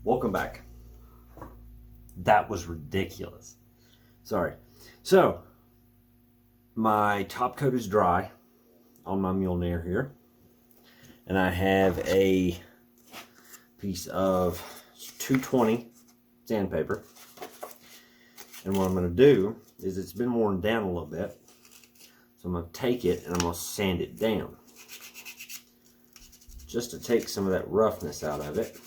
Welcome back. That was ridiculous. Sorry. So, my top coat is dry on my Mjolnir here. And I have a piece of 220 sandpaper. And what I'm going to do is, it's been worn down a little bit. So I'm going to take it and I'm going to sand it down. Just to take some of that roughness out of it.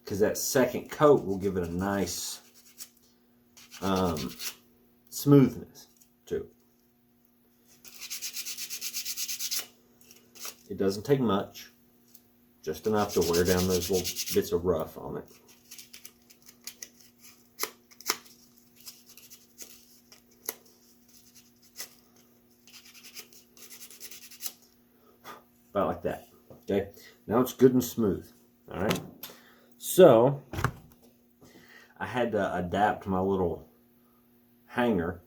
Because that second coat will give it a nice smoothness to it. It doesn't take much, just enough to wear down those little bits of rough on it. About like that. Okay, now it's good and smooth. All right. So, I had to adapt my little hanger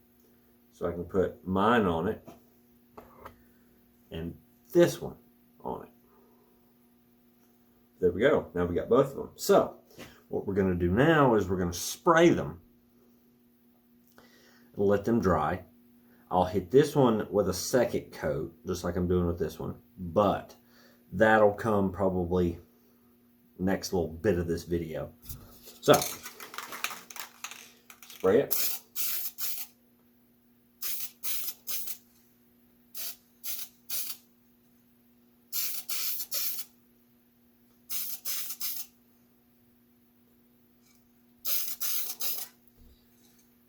so I can put mine on it and this one on it. There we go. Now we got both of them. So, what we're going to do now is we're going to spray them and let them dry. I'll hit this one with a second coat, just like I'm doing with this one, but that'll come probably next little bit of this video. So, spray it.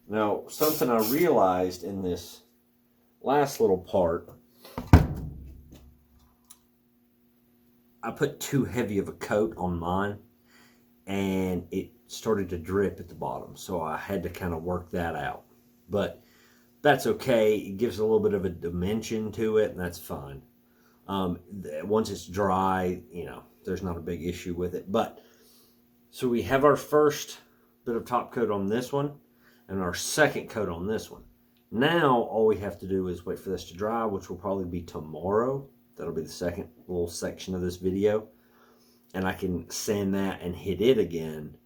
Now, something I realized in this last little part, I put too heavy of a coat on mine and it started to drip at the bottom. So I had to kind of work that out. But that's okay. It gives a little bit of a dimension to it and that's fine. Once it's dry, you know, there's not a big issue with it. But so we have our first bit of top coat on this one and our second coat on this one. Now all we have to do is wait for this to dry, which will probably be tomorrow. That'll be the second little section of this video. And I can sand that and hit it again.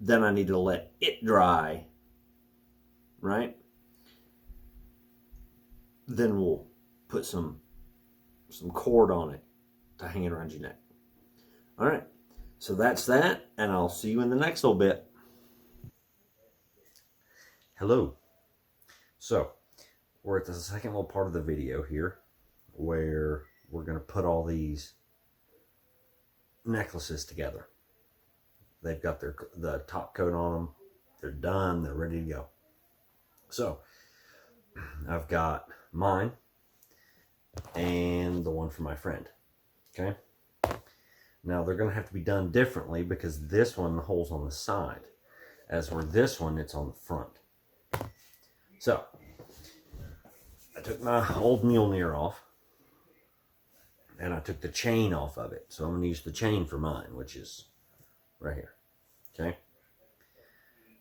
Then I need to let it dry. Right? Then we'll put some cord on it to hang it around your neck. Alright. So that's that. And I'll see you in the next little bit. Hello. So, we're at the second little part of the video here, where we're going to put all these necklaces together. They've got the top coat on them. They're done. They're ready to go. So, I've got mine and the one for my friend. Okay? Now, they're going to have to be done differently because this one, the hole's on the side. As for this one, it's on the front. So, I took my old Mjolnir off. And I took the chain off of it. So I'm going to use the chain for mine, which is right here. Okay?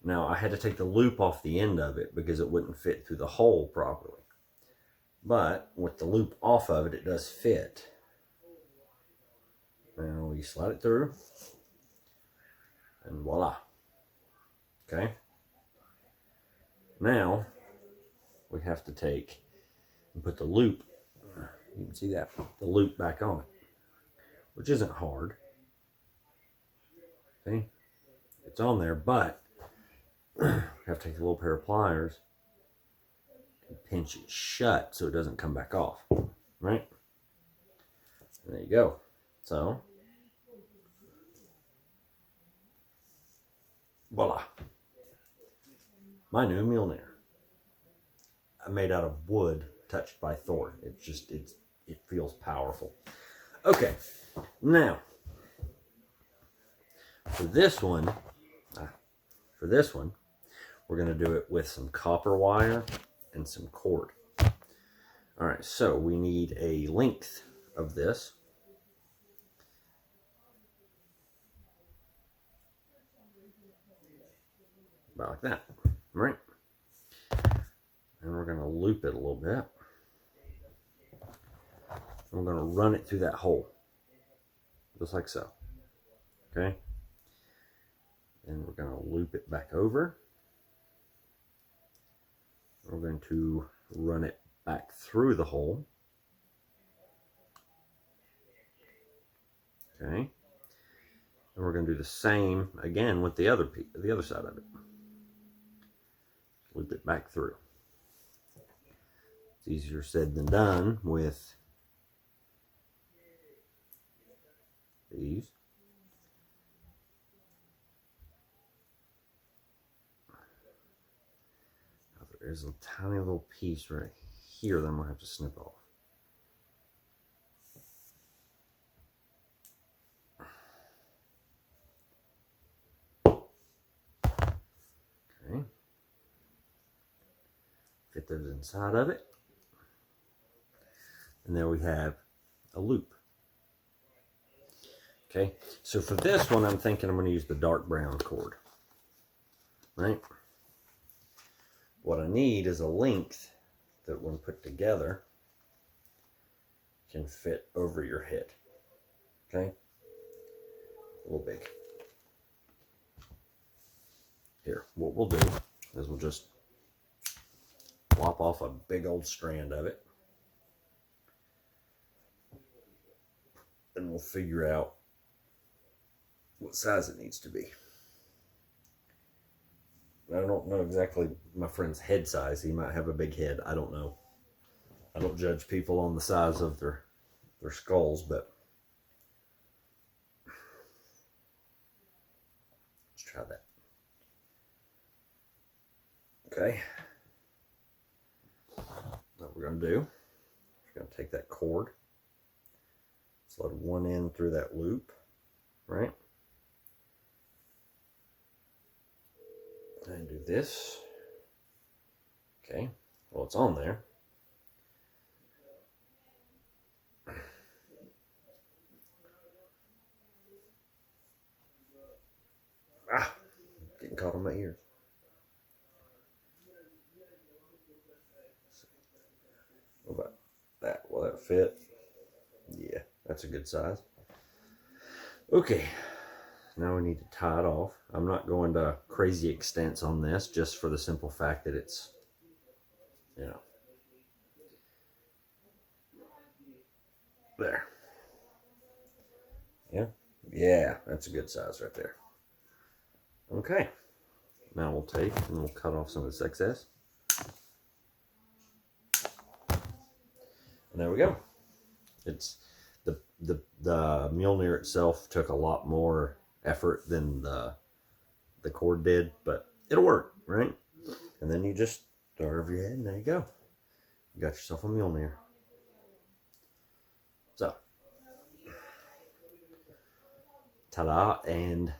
Now, I had to take the loop off the end of it because it wouldn't fit through the hole properly. But with the loop off of it, it does fit. Now we slide it through. And voila. Okay? Now, we have to take and put the loop, you can see that, the loop back on it, which isn't hard. See? It's on there, but you have to take a little pair of pliers and pinch it shut so it doesn't come back off. Right? There you go. So, voila. My new Mjolnir. Made out of wood touched by Thor. It feels powerful. Okay, now for this one, we're going to do it with some copper wire and some cord. All right, so we need a length of this. About like that, right? And we're going to loop it a little bit. I'm going to run it through that hole, just like so. Okay. And we're going to loop it back over. We're going to run it back through the hole. Okay. And we're going to do the same again with the other side of it. Loop it back through. It's easier said than done with these. Now there is a tiny little piece right here that I'm going to have to snip off. Okay. Fit those inside of it. And there we have a loop. Okay, so for this one, I'm thinking I'm going to use the dark brown cord. Right? What I need is a length that, when put together, can fit over your head. Okay? A little big. Here, what we'll do is we'll just lop off a big old strand of it. And we'll figure out what size it needs to be. I don't know exactly my friend's head size. He might have a big head. I don't know. I don't judge people on the size of their skulls, but let's try that. Okay. What we're going to do, we're going to take that cord, slide one end through that loop, right? And do this. Okay, well, it's on there. Ah, getting caught on my ears. What about that? Will that fit? Yeah, that's a good size. Okay, now we need to tie it off. I'm not going to crazy extents on this, just for the simple fact that it's, you know, there. Yeah, that's a good size right there. Okay, now we'll take and we'll cut off some of this excess. And there we go. It's the Mjolnir itself took a lot more effort than the cord did, but it'll work, right? And then you just throw it over your head, and there you go. You got yourself a Mjolnir. So, ta-da and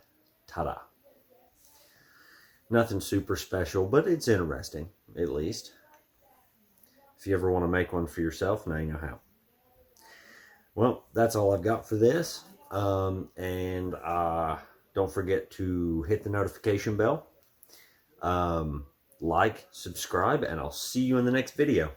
ta-da. Nothing super special, but it's interesting, at least. If you ever want to make one for yourself, now you know how. Well, that's all I've got for this. And don't forget to hit the notification bell. Like, subscribe, and I'll see you in the next video.